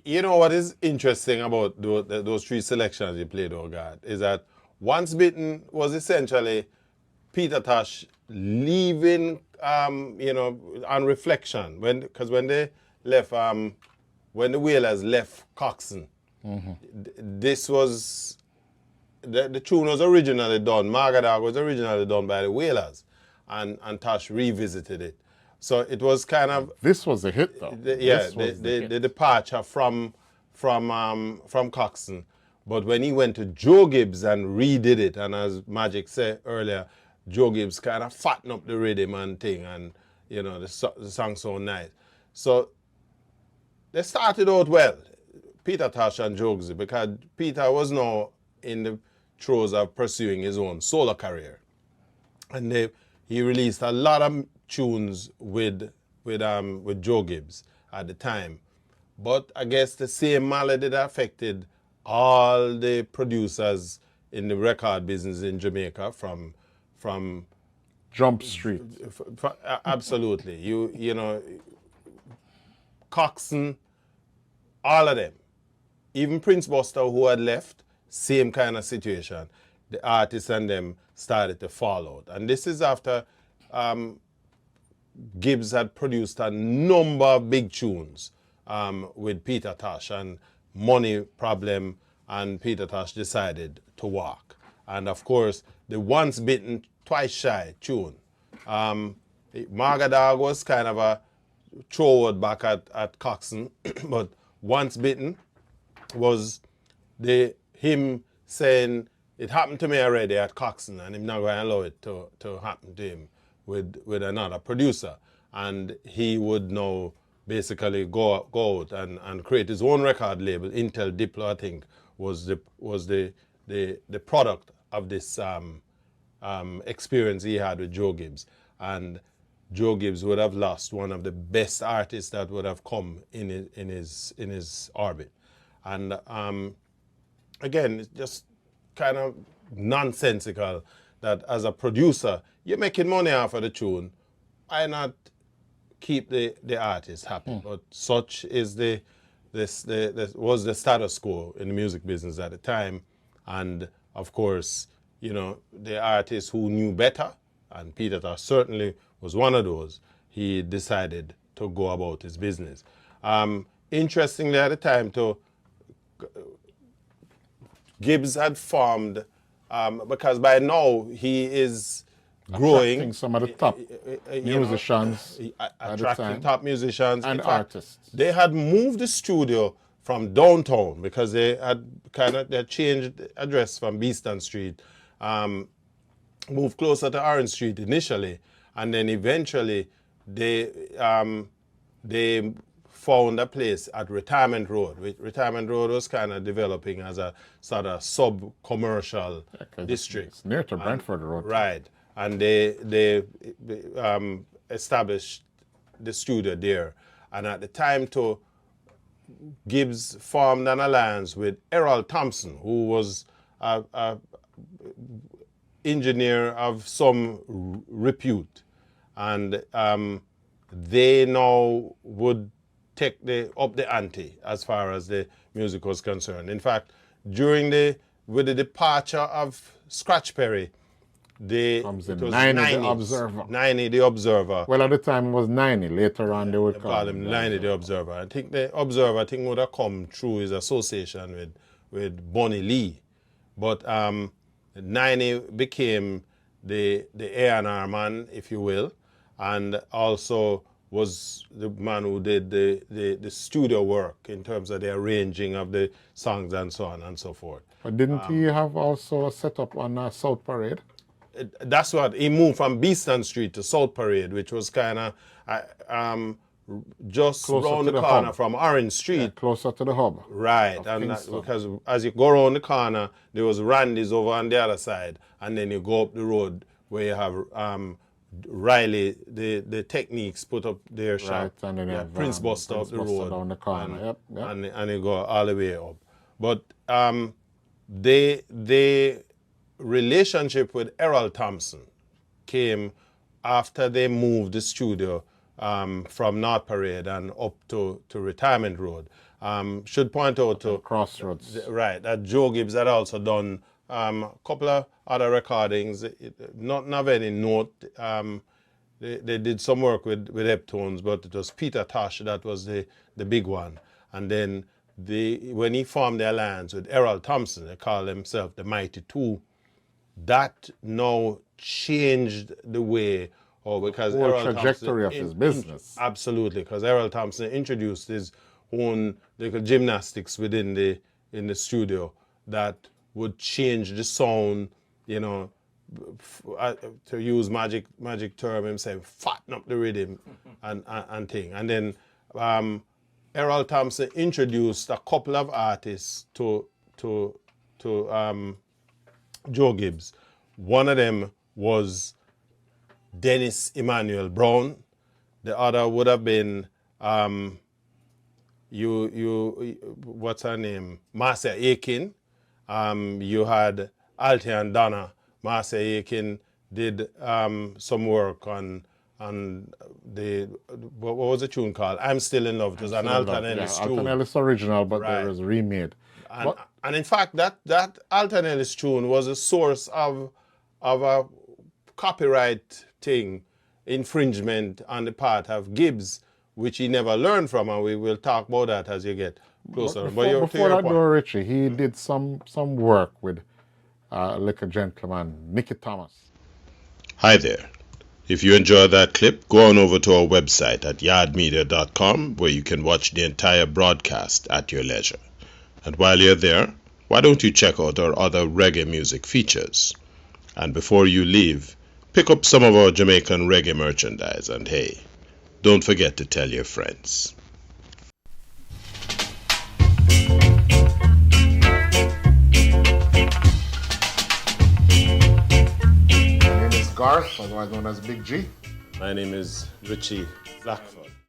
You know what is interesting about those three selections you played, oh God, is that Once Bitten was essentially Peter Tosh leaving, on reflection, because when they left, when the Whalers left Coxsone, this was the tune was originally done. Margadog was originally done by the Whalers, and Tosh revisited it. So it was kind of This was a hit, though. the departure from Coxsone. But when he went to Joe Gibbs and redid it, and as Magic said earlier, Joe Gibbs kind of fattened up the rhythm and thing, and the song so nice. So they started out well, Peter Tosh and Joe Gibbs, because Peter was now in the throes of pursuing his own solo career, and he released a lot of tunes with Joe Gibbs at the time. But I guess the same malady that affected all the producers in the record business in Jamaica from Jump Street. Absolutely. You know, Coxsone, all of them. Even Prince Buster, who had left, same kind of situation. The artists and them started to fall out. And this is after Gibbs had produced a number of big tunes with Peter Tosh, and money problem, and Peter Tosh decided to walk. And of course, the Once Bitten, Twice Shy tune. Margadog was kind of a throwaway back at Coxsone, but Once Bitten was him saying, it happened to me already at Coxsone, and I'm not going to allow it to happen to him with another producer. And he would now basically go out and create his own record label. Intel Diplo, I think, was the product of this experience he had with Joe Gibbs. And Joe Gibbs would have lost one of the best artists that would have come in his orbit. And again, it's just kind of nonsensical that as a producer, you're making money off of the tune. Why not keep the artist happy? But such is was the status quo in the music business at the time. And of course, the artists who knew better, and Peter Tosh certainly was one of those, he decided to go about his business. Interestingly, at the time, Gibbs had formed, because by now he is growing. Attracting some of the top musicians attracting top musicians and artists. They had moved the studio from downtown because they had changed the address from Beeston Street, moved closer to Orange Street initially, and then eventually they found a place at Retirement Road. Retirement Road was kind of developing as a sort of sub-commercial district. It's near to Brentford Road. Right. And they established the studio there. And at the time, Gibbs formed an alliance with Errol Thompson, who was an engineer of some repute. And they now would take up the ante as far as the music was concerned. In fact, with the departure of Scratch Perry, it was 90 the Observer. 90 the Observer. Well, at the time it was 90. Later on they would call him 90 the Observer. I think the Observer would have come through his association with Bonnie Lee. But 90 became the A&R man, if you will, and also was the man who did the studio work in terms of the arranging of the songs and so on and so forth. But didn't he have also a setup on South Parade? That's what, he moved from Beeston Street to South Parade, which was kind of just closer around the corner from Orange Street. Yeah, closer to the hub. Right, and because as you go around the corner, there was Randy's over on the other side, and then you go up the road where you have Riley, the Techniques put up their shop. Right, and then you have Prince Buster up the road. Down the corner. Yep. And you go all the way up. But the relationship with Errol Thompson came after they moved the studio from North Parade and up to Retirement Road. Should point out to Crossroads. right that Joe Gibbs had also done a couple of other recordings, not of any note. They did some work with Heptones, but it was Peter Tosh that was the big one. And then when he formed the alliance with Errol Thompson, they call himself the Mighty Two. That now changed the way, because Whole Errol trajectory Thompson of his business. absolutely, because Errol Thompson introduced his own little gymnastics within the studio that would change the sound, you know, to use magic term, him saying fatten up the rhythm and thing. And then Errol Thompson introduced a couple of artists to Joe Gibbs. One of them was Dennis Emmanuel Brown. The other would have been what's her name? Marcia Aiken. You had Althea and Donna. Marcia Aiken did some work on the what was the tune called? I'm Still in Love. It was an Alton Ellis tune. Alton Ellis original, but Right. there was remade. And in fact, that Alton Ellis tune was a source of a copyright thing, infringement on the part of Gibbs, which he never learned from, and we will talk about that as you get closer. Before that, though, Richie, he did some work with liquor gentleman Nicky Thomas. Hi there. If you enjoyed that clip, go on over to our website at yawdmedia.com, where you can watch the entire broadcast at your leisure. And while you're there, why don't you check out our other reggae music features? And before you leave, pick up some of our Jamaican reggae merchandise, and hey, don't forget to tell your friends. My name is Garth, otherwise known as Big G. My name is Richie Blackford.